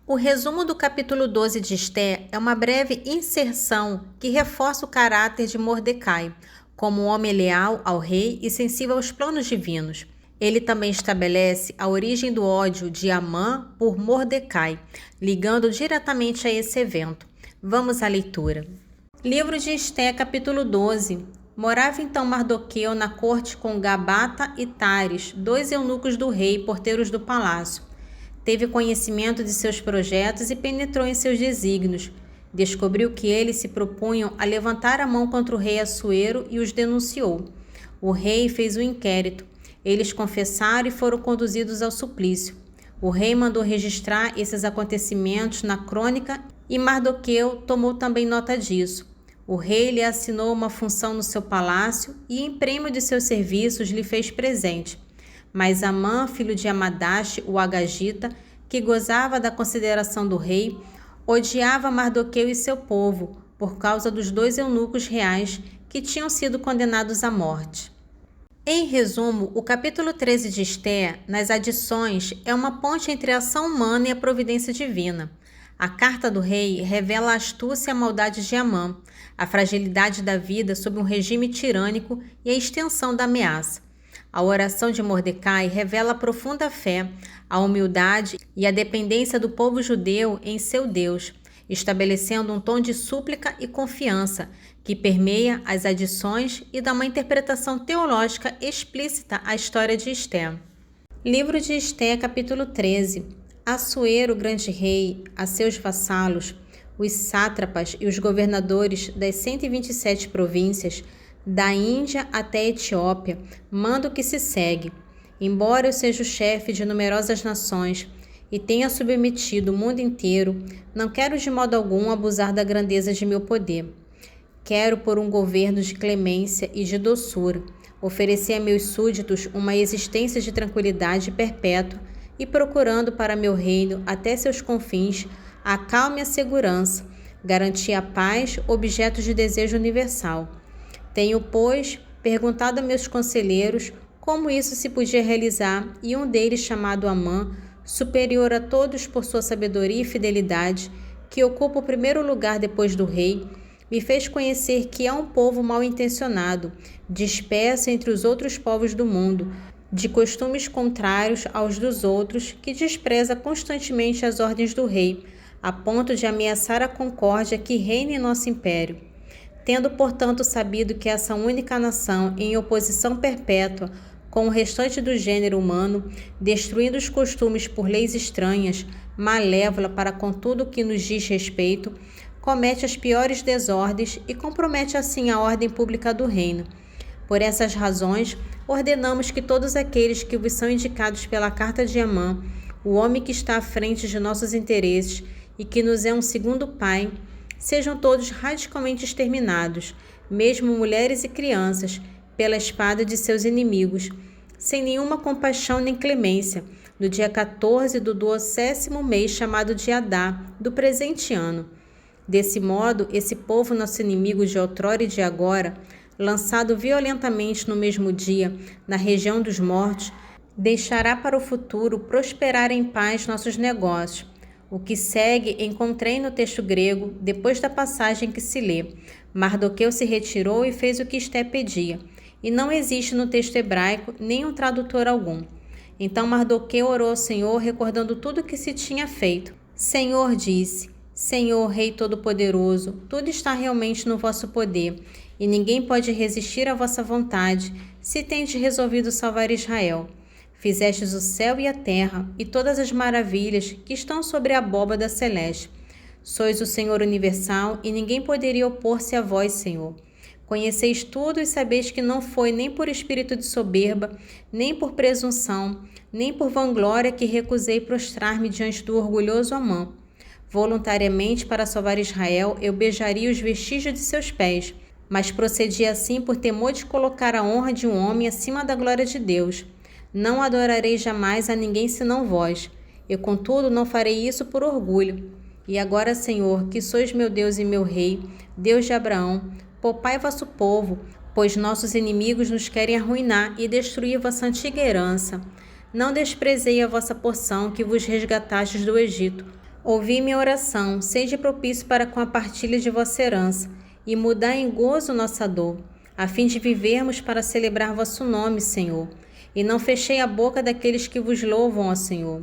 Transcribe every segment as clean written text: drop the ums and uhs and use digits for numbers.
O resumo do capítulo 12 de Esté é uma breve inserção que reforça o caráter de Mordecai, como um homem leal ao rei e sensível aos planos divinos. Ele também estabelece a origem do ódio de Amã por Mordecai, ligando diretamente a esse evento. Vamos à leitura. Livro de Esté, capítulo 12. Morava então Mardoqueu na corte com Gabata e Tares, 2 eunucos do rei, porteiros do palácio. Teve conhecimento de seus projetos e penetrou em seus desígnios. Descobriu que eles se propunham a levantar a mão contra o rei Assuero e os denunciou. O rei fez um inquérito. Eles confessaram e foram conduzidos ao suplício. O rei mandou registrar esses acontecimentos na crônica e Mardoqueu tomou também nota disso. O rei lhe assinou uma função no seu palácio e, em prêmio de seus serviços, lhe fez presente. Mas Amã, filho de Amadaste, o Agagita, que gozava da consideração do rei, odiava Mardoqueu e seu povo, por causa dos 2 eunucos reais que tinham sido condenados à morte. Em resumo, o capítulo 13 de Esté, nas adições, é uma ponte entre a ação humana e a providência divina. A carta do rei revela a astúcia e a maldade de Amã, a fragilidade da vida sob um regime tirânico e a extensão da ameaça. A oração de Mordecai revela a profunda fé, a humildade e a dependência do povo judeu em seu Deus, estabelecendo um tom de súplica e confiança que permeia as adições e dá uma interpretação teológica explícita à história de Esté. Livro de Esté, capítulo 13. Assuero, grande rei, a seus vassalos, os sátrapas e os governadores das 127 províncias, da Índia até a Etiópia, manda o que se segue. Embora eu seja o chefe de numerosas nações e tenha submetido o mundo inteiro, não quero de modo algum abusar da grandeza de meu poder. Quero, por um governo de clemência e de doçura, oferecer a meus súditos uma existência de tranquilidade perpétua e procurando para meu reino, até seus confins, a calma e a segurança, garantir a paz, objeto de desejo universal. Tenho, pois, perguntado a meus conselheiros como isso se podia realizar, e um deles, chamado Amã, superior a todos por sua sabedoria e fidelidade, que ocupa o primeiro lugar depois do rei, me fez conhecer que é um povo mal intencionado, disperso entre os outros povos do mundo, de costumes contrários aos dos outros, que despreza constantemente as ordens do rei, a ponto de ameaçar a concórdia que reina em nosso império. Tendo, portanto, sabido que essa única nação, em oposição perpétua com o restante do gênero humano, destruindo os costumes por leis estranhas, malévola para com tudo o que nos diz respeito, comete as piores desordens e compromete assim a ordem pública do reino. Por essas razões, ordenamos que todos aqueles que vos são indicados pela carta de Amã, o homem que está à frente de nossos interesses e que nos é um segundo pai, sejam todos radicalmente exterminados, mesmo mulheres e crianças, pela espada de seus inimigos, sem nenhuma compaixão nem clemência, no dia 14 do 12º mês chamado de Adá, do presente ano. Desse modo, esse povo, nosso inimigo de outrora e de agora, lançado violentamente no mesmo dia na região dos mortos, deixará para o futuro prosperar em paz nossos negócios. O que segue encontrei no texto grego, depois da passagem que se lê. Mardoqueu se retirou e fez o que Esté pedia, e não existe no texto hebraico nem um tradutor algum. Então Mardoqueu orou ao Senhor, recordando tudo o que se tinha feito. Senhor, disse, Senhor, Rei Todo-Poderoso, tudo está realmente no vosso poder, e ninguém pode resistir à vossa vontade, se tendes resolvido salvar Israel. Fizestes o céu e a terra, e todas as maravilhas que estão sobre a abóbada celeste. Sois o Senhor universal, e ninguém poderia opor-se a vós, Senhor. Conheceis tudo e sabeis que não foi nem por espírito de soberba, nem por presunção, nem por vanglória que recusei prostrar-me diante do orgulhoso Amã. Voluntariamente, para salvar Israel, eu beijaria os vestígios de seus pés, mas procedi assim por temor de colocar a honra de um homem acima da glória de Deus. Não adorarei jamais a ninguém senão vós. Eu, contudo, não farei isso por orgulho. E agora, Senhor, que sois meu Deus e meu Rei, Deus de Abraão, poupai vosso povo, pois nossos inimigos nos querem arruinar e destruir vossa antiga herança. Não desprezei a vossa porção que vos resgatastes do Egito. Ouvi minha oração, sede propício para com a partilha de vossa herança, e mudai em gozo nossa dor, a fim de vivermos para celebrar vosso nome, Senhor. E não fechei a boca daqueles que vos louvam, ó Senhor.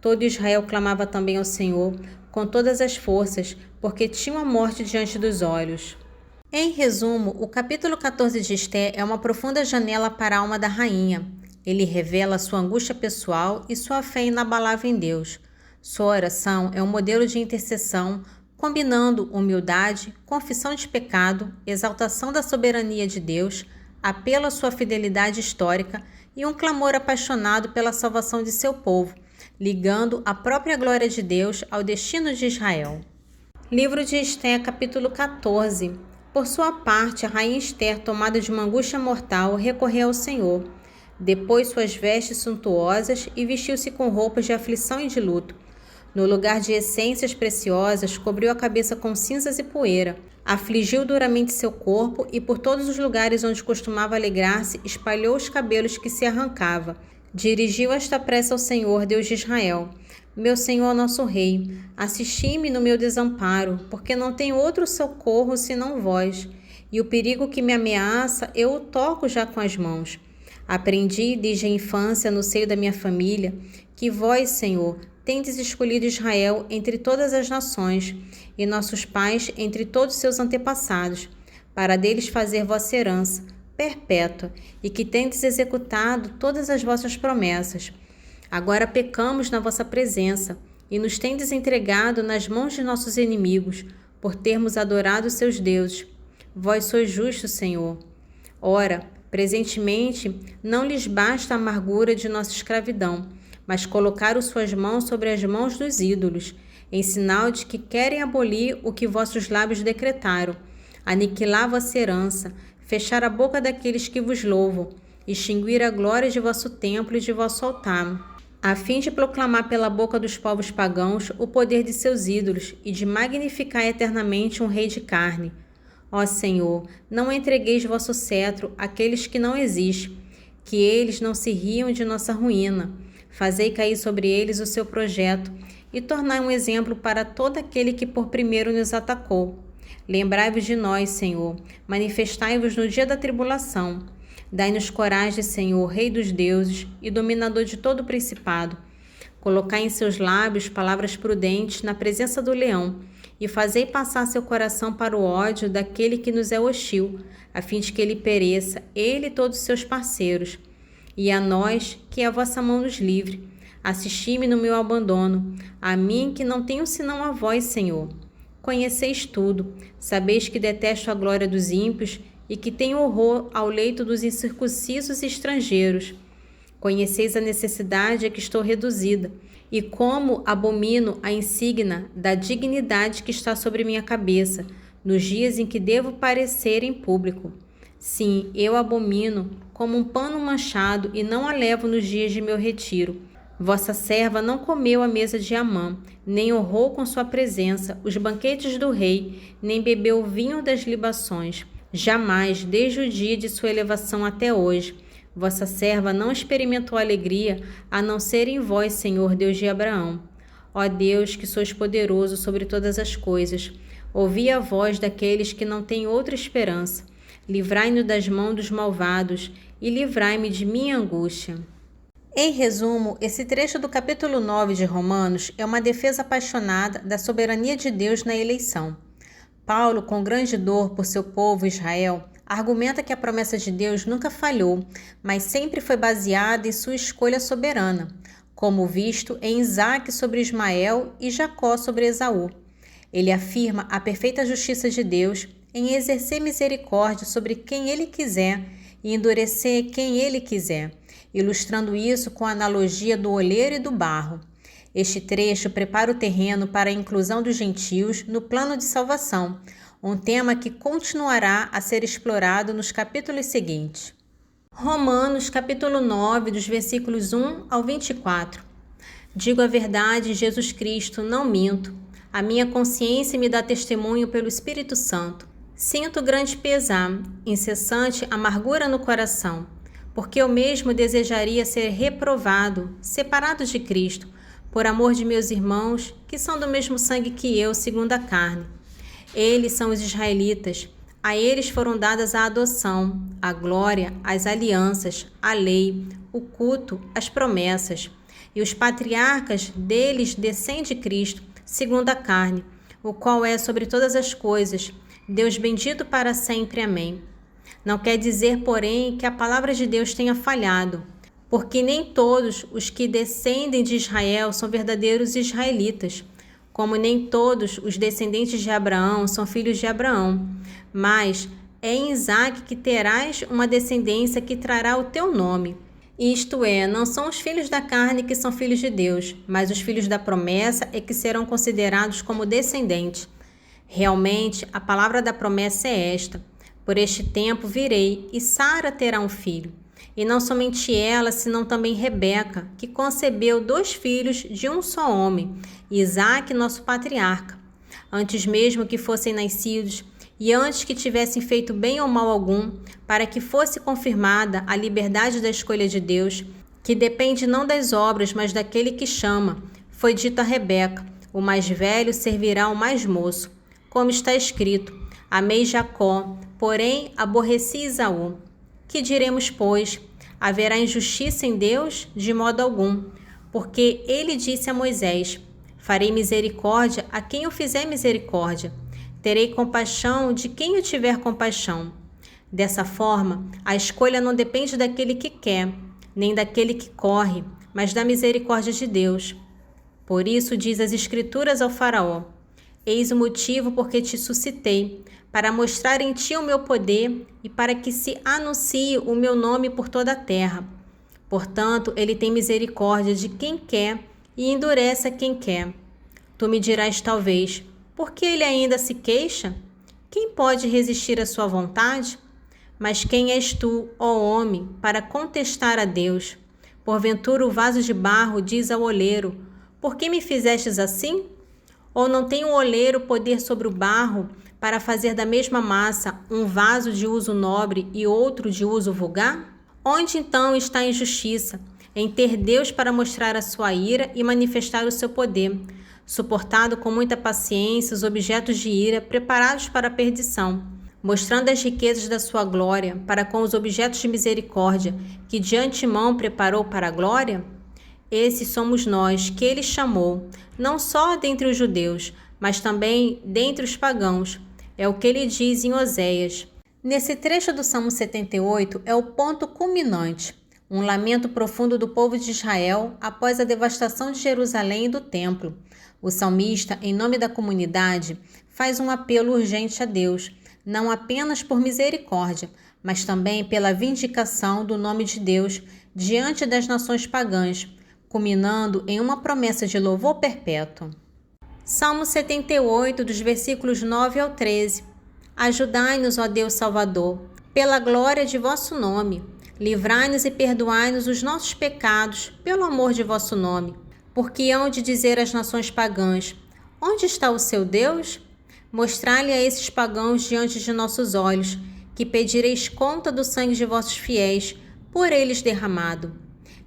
Todo Israel clamava também ao Senhor, com todas as forças, porque tinham a morte diante dos olhos. Em resumo, o capítulo 14 de Esté é uma profunda janela para a alma da rainha. Ele revela sua angústia pessoal e sua fé inabalável em Deus. Sua oração é um modelo de intercessão, combinando humildade, confissão de pecado, exaltação da soberania de Deus, apelo à sua fidelidade histórica e um clamor apaixonado pela salvação de seu povo, ligando a própria glória de Deus ao destino de Israel. Livro de Esté, capítulo 14. Por sua parte, a rainha Esté, tomada de uma angústia mortal, recorreu ao Senhor. Depôs suas vestes suntuosas e vestiu-se com roupas de aflição e de luto. No lugar de essências preciosas, cobriu a cabeça com cinzas e poeira. Afligiu duramente seu corpo e por todos os lugares onde costumava alegrar-se, espalhou os cabelos que se arrancava. Dirigiu esta prece ao Senhor, Deus de Israel. Meu Senhor, nosso Rei, assisti-me no meu desamparo, porque não tenho outro socorro senão vós. E o perigo que me ameaça, eu o toco já com as mãos. Aprendi desde a infância no seio da minha família que vós, Senhor, tendes escolhido Israel entre todas as nações e nossos pais entre todos seus antepassados, para deles fazer vossa herança perpétua e que tendes executado todas as vossas promessas. Agora pecamos na vossa presença e nos tendes entregado nas mãos de nossos inimigos por termos adorado seus deuses. Vós sois justos, Senhor. Ora, presentemente, não lhes basta a amargura de nossa escravidão, mas colocaram suas mãos sobre as mãos dos ídolos, em sinal de que querem abolir o que vossos lábios decretaram, aniquilar vossa herança, fechar a boca daqueles que vos louvam, extinguir a glória de vosso templo e de vosso altar, a fim de proclamar pela boca dos povos pagãos o poder de seus ídolos e de magnificar eternamente um rei de carne. Ó Senhor, não entregueis vosso cetro àqueles que não existem, que eles não se riam de nossa ruína. Fazei cair sobre eles o seu projeto e tornai um exemplo para todo aquele que por primeiro nos atacou. Lembrai-vos de nós, Senhor, manifestai-vos no dia da tribulação. Dai-nos coragem, Senhor, Rei dos deuses e dominador de todo o principado. Colocai em seus lábios palavras prudentes na presença do leão e fazei passar seu coração para o ódio daquele que nos é hostil, a fim de que ele pereça, ele e todos seus parceiros. E a nós, que a vossa mão nos livre. Assisti-me no meu abandono, a mim que não tenho senão a vós, Senhor. Conheceis tudo, sabeis que detesto a glória dos ímpios e que tenho horror ao leito dos incircuncisos e estrangeiros. Conheceis a necessidade a que estou reduzida, e como abomino a insígnia da dignidade que está sobre minha cabeça, nos dias em que devo parecer em público. Sim, eu abomino como um pano manchado e não a levo nos dias de meu retiro. Vossa serva não comeu a mesa de Amã, nem honrou com sua presença os banquetes do rei, nem bebeu o vinho das libações. Jamais, desde o dia de sua elevação até hoje, vossa serva não experimentou alegria, a não ser em vós, Senhor Deus de Abraão. Ó Deus, que sois poderoso sobre todas as coisas, ouvi a voz daqueles que não têm outra esperança. Livrai-nos das mãos dos malvados e livrai-me de minha angústia. Em resumo, esse trecho do capítulo 9 de Romanos é uma defesa apaixonada da soberania de Deus na eleição. Paulo, com grande dor por seu povo Israel, argumenta que a promessa de Deus nunca falhou, mas sempre foi baseada em sua escolha soberana, como visto em Isaque sobre Ismael e Jacó sobre Esaú. Ele afirma a perfeita justiça de Deus em exercer misericórdia sobre quem ele quiser e endurecer quem ele quiser, ilustrando isso com a analogia do olheiro e do barro. Este trecho prepara o terreno para a inclusão dos gentios no plano de salvação, um tema que continuará a ser explorado nos capítulos seguintes. Romanos, capítulo 9, dos versículos 1 ao 24. Digo a verdade, Jesus Cristo, não minto. A minha consciência me dá testemunho pelo Espírito Santo. Sinto grande pesar, incessante amargura no coração, porque eu mesmo desejaria ser reprovado, separado de Cristo, por amor de meus irmãos, que são do mesmo sangue que eu, segundo a carne. Eles são os israelitas. A eles foram dadas a adoção, a glória, as alianças, a lei, o culto, as promessas. E os patriarcas deles descende Cristo, segundo a carne, o qual é sobre todas as coisas. Deus bendito para sempre. Amém. Não quer dizer, porém, que a palavra de Deus tenha falhado, porque nem todos os que descendem de Israel são verdadeiros israelitas, como nem todos os descendentes de Abraão são filhos de Abraão. Mas é em Isaque que terás uma descendência que trará o teu nome. Isto é, não são os filhos da carne que são filhos de Deus, mas os filhos da promessa é que serão considerados como descendentes. Realmente, a palavra da promessa é esta: por este tempo virei, e Sara terá um filho. E não somente ela, senão também Rebeca, que concebeu 2 filhos de um só homem, Isaque, nosso patriarca. Antes mesmo que fossem nascidos, e antes que tivessem feito bem ou mal algum, para que fosse confirmada a liberdade da escolha de Deus, que depende não das obras, mas daquele que chama, foi dito a Rebeca: o mais velho servirá ao mais moço. Como está escrito: amei Jacó, porém aborreci Esaú. Que diremos, pois? Haverá injustiça em Deus? De modo algum. Porque ele disse a Moisés: farei misericórdia a quem eu fizer misericórdia. Terei compaixão de quem eu tiver compaixão. Dessa forma, a escolha não depende daquele que quer, nem daquele que corre, mas da misericórdia de Deus. Por isso diz as Escrituras ao Faraó: eis o motivo por que te suscitei, para mostrar em ti o meu poder e para que se anuncie o meu nome por toda a terra. Portanto, ele tem misericórdia de quem quer e endurece a quem quer. Tu me dirás talvez: por que ele ainda se queixa? Quem pode resistir à sua vontade? Mas quem és tu, ó homem, para contestar a Deus? Porventura o vaso de barro diz ao oleiro: por que me fizestes assim? Ou não tem o oleiro poder sobre o barro para fazer da mesma massa um vaso de uso nobre e outro de uso vulgar? Onde então está a injustiça? Em ter Deus para mostrar a sua ira e manifestar o seu poder, suportado com muita paciência os objetos de ira preparados para a perdição, mostrando as riquezas da sua glória para com os objetos de misericórdia que de antemão preparou para a glória? Esses somos nós que ele chamou, não só dentre os judeus, mas também dentre os pagãos. É o que ele diz em Oséias. Nesse trecho do Salmo 78 é o ponto culminante, um lamento profundo do povo de Israel após a devastação de Jerusalém e do templo. O salmista, em nome da comunidade, faz um apelo urgente a Deus, não apenas por misericórdia, mas também pela vindicação do nome de Deus diante das nações pagãs, culminando em uma promessa de louvor perpétuo. Salmo 78, dos versículos 9 ao 13. Ajudai-nos, ó Deus Salvador, pela glória de vosso nome. Livrai-nos e perdoai-nos os nossos pecados, pelo amor de vosso nome. Porque hão de dizer às nações pagãs: onde está o seu Deus? Mostrai-lhe a esses pagãos diante de nossos olhos, que pedireis conta do sangue de vossos fiéis, por eles derramado.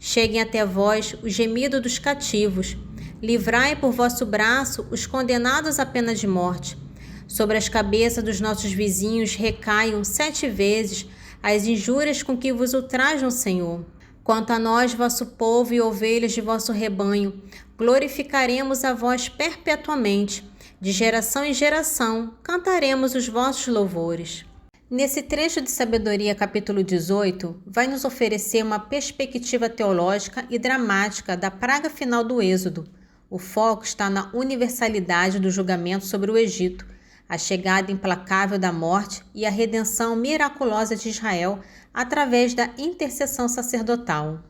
Cheguem até vós o gemido dos cativos. Livrai por vosso braço os condenados à pena de morte. Sobre as cabeças dos nossos vizinhos recaiam 7 vezes as injúrias com que vos ultrajam, Senhor. Quanto a nós, vosso povo e ovelhas de vosso rebanho, glorificaremos a vós perpetuamente. De geração em geração, cantaremos os vossos louvores. Nesse trecho de Sabedoria, capítulo 18, vai nos oferecer uma perspectiva teológica e dramática da praga final do Êxodo. O foco está na universalidade do julgamento sobre o Egito, a chegada implacável da morte e a redenção miraculosa de Israel através da intercessão sacerdotal.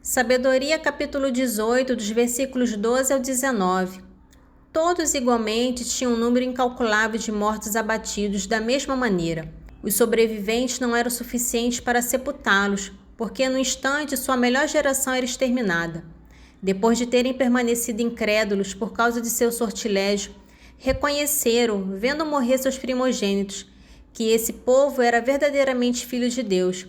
Sabedoria, capítulo 18, dos versículos 12 ao 19. Todos igualmente tinham um número incalculável de mortos abatidos da mesma maneira. Os sobreviventes não eram suficientes para sepultá-los, porque no instante sua melhor geração era exterminada. Depois de terem permanecido incrédulos por causa de seu sortilégio, reconheceram, vendo morrer seus primogênitos, que esse povo era verdadeiramente filho de Deus,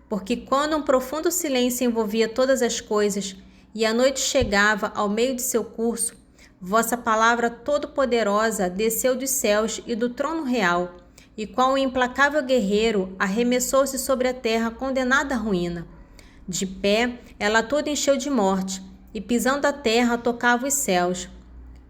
porque quando um profundo silêncio envolvia todas as coisas e a noite chegava ao meio de seu curso, vossa palavra todo-poderosa desceu dos céus e do trono real, e qual um implacável guerreiro arremessou-se sobre a terra condenada à ruína. De pé, ela toda encheu de morte, e pisando a terra tocava os céus.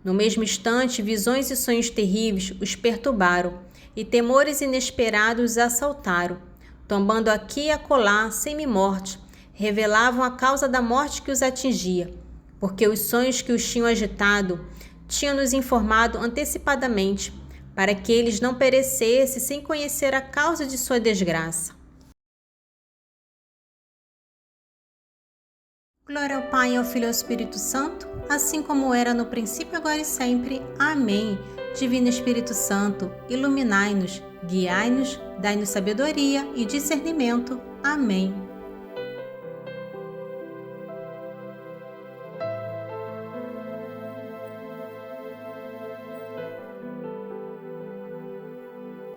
No mesmo instante, visões e sonhos terríveis os perturbaram, e temores inesperados os assaltaram. Tombando aqui e acolá, semi-morte, revelavam a causa da morte que os atingia, porque os sonhos que os tinham agitado tinham-nos informado antecipadamente, para que eles não perecessem sem conhecer a causa de sua desgraça. Glória ao Pai, ao Filho e ao Espírito Santo, assim como era no princípio, agora e sempre. Amém. Divino Espírito Santo, iluminai-nos, guiai-nos, dai-nos sabedoria e discernimento. Amém.